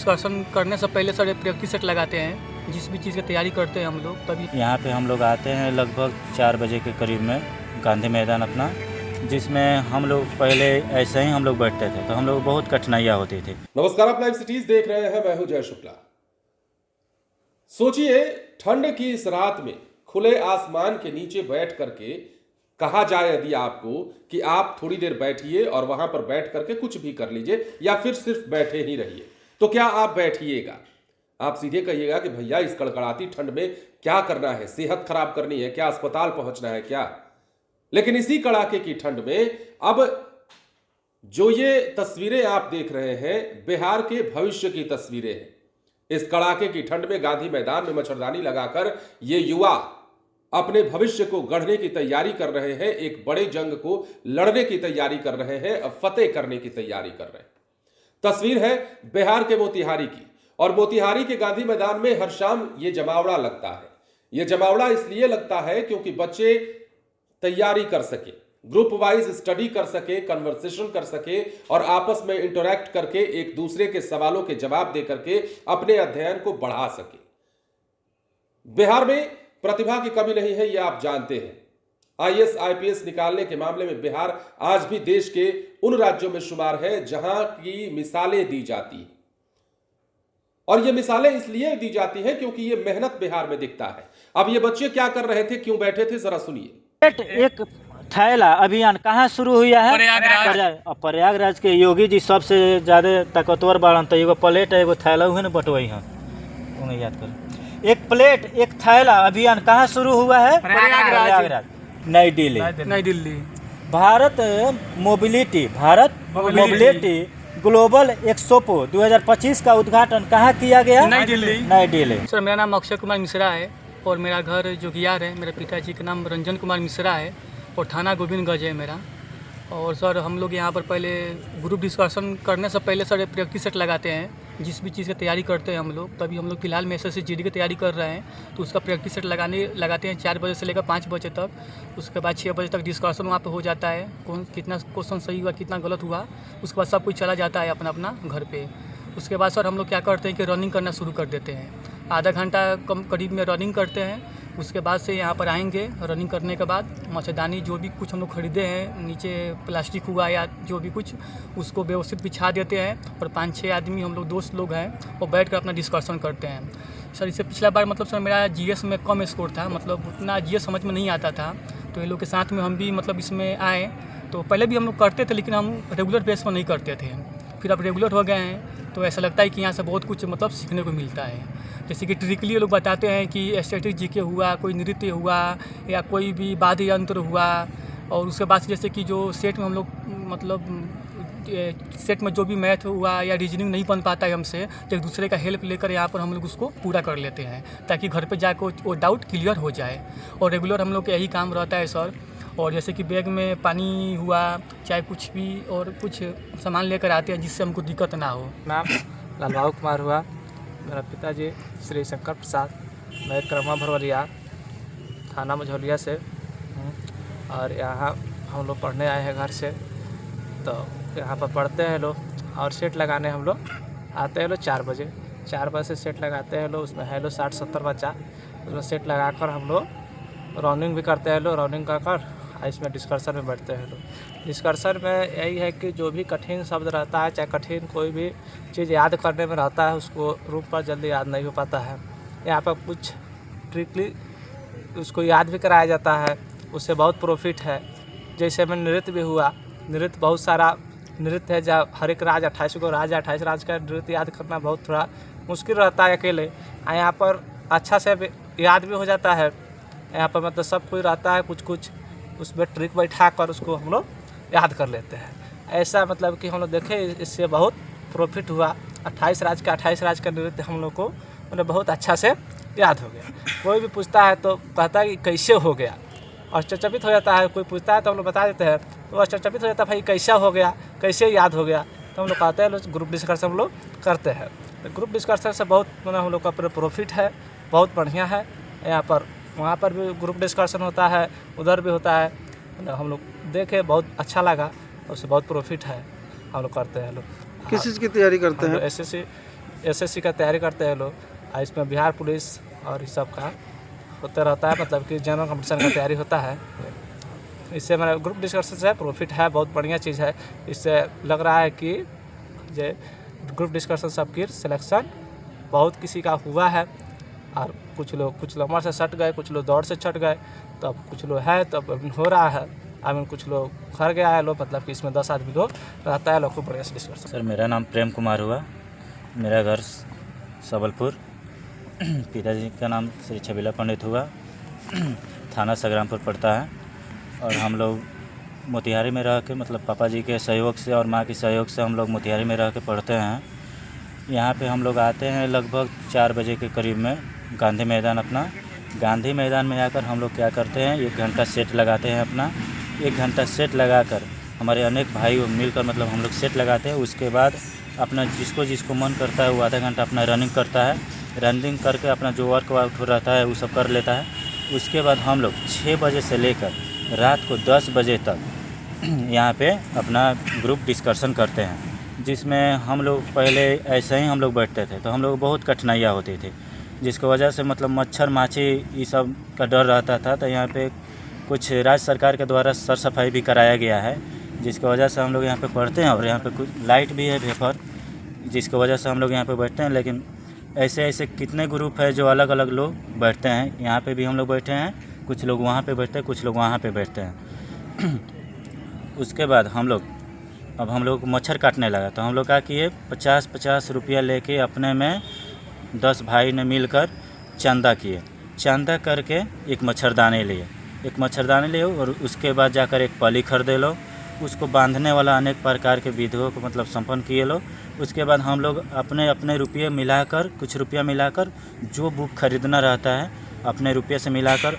Discussion करने से पहले सर प्रैक्टिस सेट लगाते हैं, जिस भी चीज़ की तैयारी करते हैं हम लोग तभी। यहाँ पे हम लोग आते हैं लगभग 4 बजे के करीब में गांधी मैदान अपना, जिसमें हम लोग पहले ऐसे ही हम लोग बैठते थे तो हम लोग बहुत कठिनाइयाँ होती थी। नमस्कार, आप लाइव सिटीज देख रहे हैं, मैं हूं जय शुक्ला। सोचिए, ठंड की इस रात में खुले आसमान के नीचे बैठ करके कहा जाए यदि आपको कि आप थोड़ी देर बैठिए और वहां पर बैठ करके कुछ भी कर लीजिए या फिर सिर्फ बैठे ही रहिए, तो क्या आप बैठिएगा? आप सीधे कहिएगा कि भैया इस कड़कड़ाती ठंड में क्या करना है, सेहत खराब करनी है क्या, अस्पताल पहुंचना है क्या? लेकिन इसी कड़ाके की ठंड में अब जो ये तस्वीरें आप देख रहे हैं, बिहार के भविष्य की तस्वीरें हैं। इस कड़ाके की ठंड में गांधी मैदान में मच्छरदानी लगाकर ये युवा अपने भविष्य को गढ़ने की तैयारी कर रहे हैं, एक बड़े जंग को लड़ने की तैयारी कर रहे हैं, फतेह करने की तैयारी कर रहे हैं। तस्वीर है बिहार के मोतिहारी की, और मोतिहारी के गांधी मैदान में हर शाम ये जमावड़ा लगता है। ये जमावड़ा इसलिए लगता है क्योंकि बच्चे तैयारी कर सके, ग्रुप वाइज स्टडी कर सके, कन्वर्सेशन कर सके और आपस में इंटरैक्ट करके एक दूसरे के सवालों के जवाब दे करके अपने अध्ययन को बढ़ा सके। बिहार में प्रतिभा की कमी नहीं है, यह आप जानते हैं। आईएएस आईपीएस निकालने के मामले में बिहार आज भी देश के उन राज्यों में शुमार है जहां की मिसालें दी जाती हैं, और ये मिसालें इसलिए दी जाती हैं क्योंकि ये मेहनत बिहार में दिखता है। अब ये बच्चे क्या कर रहे थे, क्यों बैठे थे, जरा सुनिए। एक थैला अभियान कहाँ शुरू हुआ है? प्रयागराज के योगी जी सबसे ज्यादा ताकतवर बाड़न, तो एगो प्लेट एगो थैला हुए न बटवाई हैं, उन्हें याद कर। एक प्लेट एक थैला अभियान कहाँ शुरू हुआ है? प्रयागराज, नई Delhi. Bharat mobility global expo 2025 का उद्घाटन कहाँ किया गया? नई दिल्ली। सर मेरा नाम अक्षय कुमार मिश्रा है और मेरा घर जोगियार है। मेरे पिताजी का नाम रंजन कुमार मिश्रा है और थाना गोविंदगंज है मेरा। और सर हम लोग यहाँ पर पहले ग्रुप डिस्कशन करने से पहले सर प्रैक्टिस सेट लगाते हैं, जिस भी चीज़ की तैयारी करते हैं हम लोग तभी। हम लोग फिलहाल में एसएससी जीडी की तैयारी कर रहे हैं, तो उसका प्रैक्टिस सेट लगाते हैं 4 बजे से लेकर 5 बजे तक। उसके बाद 6 बजे तक डिस्कशन वहाँ पे हो जाता है, कितना क्वेश्चन सही हुआ कितना गलत हुआ, उसके बाद सब कुछ चला जाता है अपना अपना घर पे। उसके बाद सर हम लोग क्या करते हैं कि रनिंग करना शुरू कर देते हैं। आधा घंटा करीब में रनिंग करते हैं। उसके बाद से यहाँ पर आएंगे, रनिंग करने के बाद मच्छरदानी जो भी कुछ हम लोग खरीदे हैं, नीचे प्लास्टिक हुआ या जो भी कुछ, उसको व्यवस्थित बिछा देते हैं और 5-6 आदमी हम लोग दोस्त लोग हैं वो बैठ कर अपना डिस्कशन करते हैं। सर इससे पिछला बार मतलब सर मेरा जीएस में कम स्कोर था, मतलब उतना जीएस समझ में नहीं आता था, तो इन लोग के साथ में हम भी मतलब इसमें आए। तो पहले भी हम लोग करते थे लेकिन हम रेगुलर बेस पर नहीं करते थे, फिर अब रेगुलर हो गए हैं तो ऐसा लगता है कि यहाँ से बहुत कुछ मतलब सीखने को मिलता है। जैसे कि ट्रिकली लोग बताते हैं कि स्टैटिक जीके हुआ, कोई नृत्य हुआ या कोई भी वाद्य यंत्र हुआ, और उसके बाद जैसे कि जो सेट में हम लोग मतलब सेट में जो भी मैथ हुआ या रीजनिंग नहीं बन पाता है हमसे, तो एक दूसरे का हेल्प लेकर यहाँ पर हम लोग उसको पूरा कर लेते हैं ताकि घर पे जाकर वो डाउट क्लियर हो जाए। और रेगुलर हम लोग का यही काम रहता है सर। और जैसे कि बैग में पानी हुआ चाहे कुछ भी और कुछ सामान लेकर आते हैं जिससे हमको दिक्कत ना हो। नाम लालबाबू कुमार हुआ, मेरा पिताजी श्री शंकर प्रसाद, मैं क्रमा भरवरिया थाना मझौलिया से, और यहाँ हम लोग पढ़ने आए हैं घर से। तो यहाँ पर पढ़ते हैं लोग और सेट लगाने हम लोग आते हैं लोग 4 बजे। 4 बजे से सेट लगाते हैं लोग, उसमें है लोग 60-70 बच्चा, उसमें सेट लगाकर हम लोग रनिंग भी करते हैं लोग। रनिंग कर इसमें डिस्कशन में बैठते हैं लोग। डिस्कशन में यही है कि जो भी कठिन शब्द रहता है, चाहे कठिन कोई भी चीज़ याद करने में रहता है, उसको रूप पर जल्दी याद नहीं हो पाता है। यहाँ पर कुछ ट्रिकली उसको याद भी कराया जाता है, उससे बहुत प्रॉफिट है। जैसे में नृत्य भी हुआ, नृत्य बहुत सारा नृत्य है, जहाँ हर एक राज 28 को राज 28 राज का नृत्य याद करना बहुत थोड़ा मुश्किल रहता है अकेले। यहाँ पर अच्छा से याद भी हो जाता है। यहाँ पर मतलब सब कुछ रहता है, कुछ उसमें ट्रिक बैठा कर उसको हम लोग याद कर लेते हैं। ऐसा मतलब कि हम लोग देखें इससे बहुत प्रॉफिट हुआ। 28 राज का नृत्य हम लोग को मतलब बहुत अच्छा से याद हो गया। कोई भी पूछता है तो कहता है कि कैसे हो गया, और आश्चर्यचकित हो जाता है। कोई पूछता है तो हम लोग बता देते हैं तो आश्चर्यचकित हो जाता है, भाई कैसा हो गया, कैसे याद हो गया। तो हम लोग कहते हैं ग्रुप डिस्कशन हम लोग करते हैं। तो ग्रुप डिस्कशन से बहुत मतलब हम लोग का प्रॉफिट है, बहुत बढ़िया है। यहाँ पर वहाँ पर भी ग्रुप डिस्कशन होता है, उधर भी होता है। हम लोग देखे बहुत अच्छा लगा, उससे बहुत प्रॉफिट है, हम लोग करते हैं। लोग किस चीज़ की तैयारी करते हैं? एसएससी एसएससी का तैयारी करते हैं लोग, और इसमें बिहार पुलिस और इस सब का होता रहता है, मतलब कि जनरल कंपटीशन का तैयारी होता है। इससे मेरा ग्रुप डिस्कशन से प्रॉफिट है, बहुत बढ़िया चीज़ है। इससे लग रहा है कि जो ग्रुप डिस्कशन सबकी सिलेक्शन बहुत किसी का हुआ है, और कुछ लोग उम्र से सट गए, कुछ लोग दौड़ से छट गए, तब कुछ लोग है तब अभी हो रहा है। आई कुछ लोग घर गया है लोग, मतलब कि इसमें 10 आदमी लोग रहता है, लोग को बढ़िया से डिस्कशन। सर मेरा नाम प्रेम कुमार हुआ, मेरा घर सबलपुर, पिताजी का नाम श्री छबीला पंडित हुआ, थाना संग्रामपुर पड़ता है। और हम लोग मोतिहारी में रह के, मतलब पापा जी के सहयोग से और माँ के सहयोग से हम लोग मोतिहारी में रह के पढ़ते हैं। यहाँ पे हम लोग आते हैं लगभग 4 बजे के करीब में गांधी मैदान। अपना गांधी मैदान में आकर हम लोग क्या करते हैं, 1 घंटा सेट लगाते हैं। अपना 1 घंटा सेट लगाकर हमारे अनेक भाई मिलकर मतलब हम लोग सेट लगाते हैं। उसके बाद अपना जिसको मन करता है वो आधा घंटा अपना रनिंग करता है। रनिंग करके अपना जो वर्कआउट रहता है वो सब कर लेता है। उसके बाद हम लोग 6 बजे से लेकर रात को 10 बजे तक यहाँ पे अपना ग्रुप डिस्कशन करते हैं, जिसमें हम लोग पहले ऐसे ही हम लोग बैठते थे तो हम लोग बहुत कठिनाइयाँ होती थी, जिसकी वजह से मतलब मच्छर माछी ये सब का डर रहता था। तो यहाँ पे कुछ राज्य सरकार के द्वारा सर सफाई भी कराया गया है, जिसकी वजह से हम लोग यहाँ पे पढ़ते हैं। और यहाँ पे कुछ लाइट भी है वेपर, जिसकी वजह से हम लोग यहाँ पे बैठते हैं। लेकिन ऐसे कितने ग्रुप है जो अलग अलग लोग बैठते हैं। यहाँ पे भी हम लोग बैठे हैं, कुछ लोग वहाँ पे बैठते हैं, कुछ लोग वहाँ पे बैठते हैं। उसके बाद हम लोग मच्छर काटने लगा तो हम लोग क्या किए, 50-50 रुपया लेके अपने में 10 भाई ने मिलकर चंदा किए। चंदा करके एक मच्छरदानी लिए और उसके बाद जाकर एक पली खरीदे लो, उसको बांधने वाला अनेक प्रकार के विधियों को मतलब संपन्न किए लो। उसके बाद हम लोग अपने रुपये मिलाकर, कुछ रुपया मिलाकर जो बुक खरीदना रहता है अपने रुपये से मिलाकर,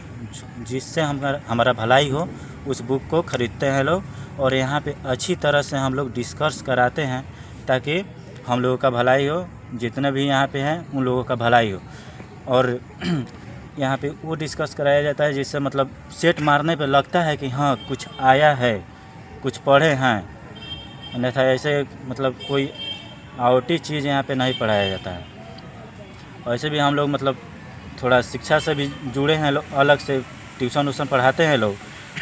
जिससे हमारा भलाई हो उस बुक को खरीदते हैं लोग। और यहाँ पे अच्छी तरह से हम लोग डिस्कस कराते हैं ताकि हम लोगों का भलाई हो, जितने भी यहाँ पे हैं उन लोगों का भलाई हो। और यहाँ पे वो डिस्कस कराया जाता है जिससे मतलब सेट मारने पे लगता है कि हाँ कुछ आया है, कुछ पढ़े हैं। अन्यथा ऐसे मतलब कोई आवटी चीज़ यहाँ पे नहीं पढ़ाया जाता है। वैसे भी हम लोग मतलब थोड़ा शिक्षा से भी जुड़े हैं लोग, अलग से ट्यूशन पढ़ाते हैं लोग,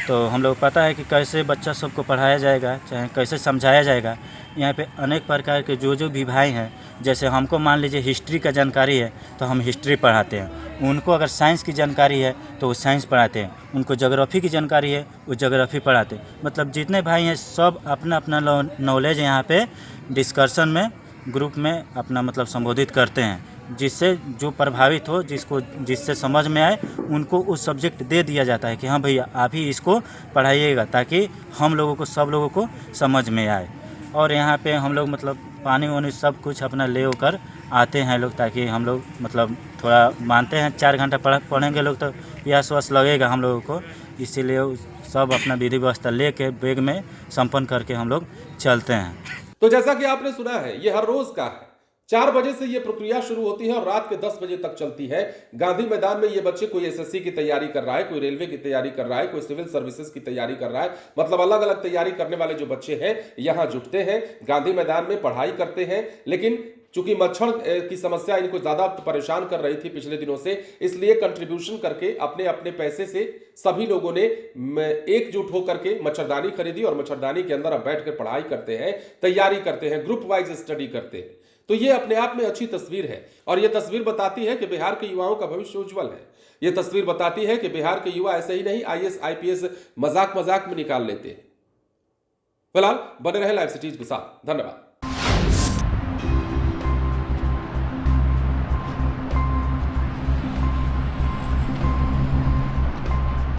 तो हम लोग पता है कि कैसे बच्चा सबको पढ़ाया जाएगा, चाहे कैसे समझाया जाएगा। यहाँ पे अनेक प्रकार के जो भी भाई हैं, जैसे हमको मान लीजिए हिस्ट्री का जानकारी है तो हम हिस्ट्री पढ़ाते हैं, उनको अगर साइंस की जानकारी है तो वो साइंस पढ़ाते हैं, उनको ज्योग्राफी की जानकारी है वो ज्योग्राफी पढ़ाते हैं। मतलब जितने भाई हैं सब अपना अपना नॉलेज यहाँ पे डिस्कशन में ग्रुप में अपना मतलब संबोधित करते हैं, जिससे जो प्रभावित हो, जिससे समझ में आए उनको उस सब्जेक्ट दे दिया जाता है कि हाँ भैया आप ही इसको पढ़ाइएगा, ताकि हम लोगों को सब लोगों को समझ में आए। और यहाँ पे हम लोग मतलब पानी वानी सब कुछ अपना ले होकर आते हैं लोग, ताकि हम लोग मतलब थोड़ा मानते हैं 4 घंटा पढ़ेंगे लोग तो प्यास लगेगा हम लोगों को, इसीलिए सब अपना विधि व्यवस्था लेके बैग में संपन्न करके हम लोग चलते हैं। तो जैसा कि आपने सुना है, ये हर रोज का है। 4 बजे से ये प्रक्रिया शुरू होती है और रात के 10 बजे तक चलती है। गांधी मैदान में ये बच्चे, कोई एसएससी की तैयारी कर रहा है, कोई रेलवे की तैयारी कर रहा है, कोई सिविल सर्विसेज की तैयारी कर रहा है, मतलब अलग अलग तैयारी करने वाले जो बच्चे हैं यहाँ जुटते हैं, गांधी मैदान में पढ़ाई करते हैं। लेकिन चूंकि मच्छर की समस्या इनको ज्यादा परेशान कर रही थी पिछले दिनों से, इसलिए कंट्रीब्यूशन करके अपने अपने पैसे से सभी लोगों ने एकजुट होकर के मच्छरदानी खरीदी और मच्छरदानी के अंदर अब बैठकर पढ़ाई करते हैं, तैयारी करते हैं, ग्रुप वाइज स्टडी करते हैं। तो ये अपने आप में अच्छी तस्वीर है और ये तस्वीर बताती है कि बिहार के युवाओं का भविष्य उज्जवल है। ये तस्वीर बताती है कि बिहार के युवा ऐसे ही नहीं आईएएस आईपीएस मजाक में निकाल लेते हैं। फिलहाल बने रहे लाइव सिटीज के साथ। धन्यवाद।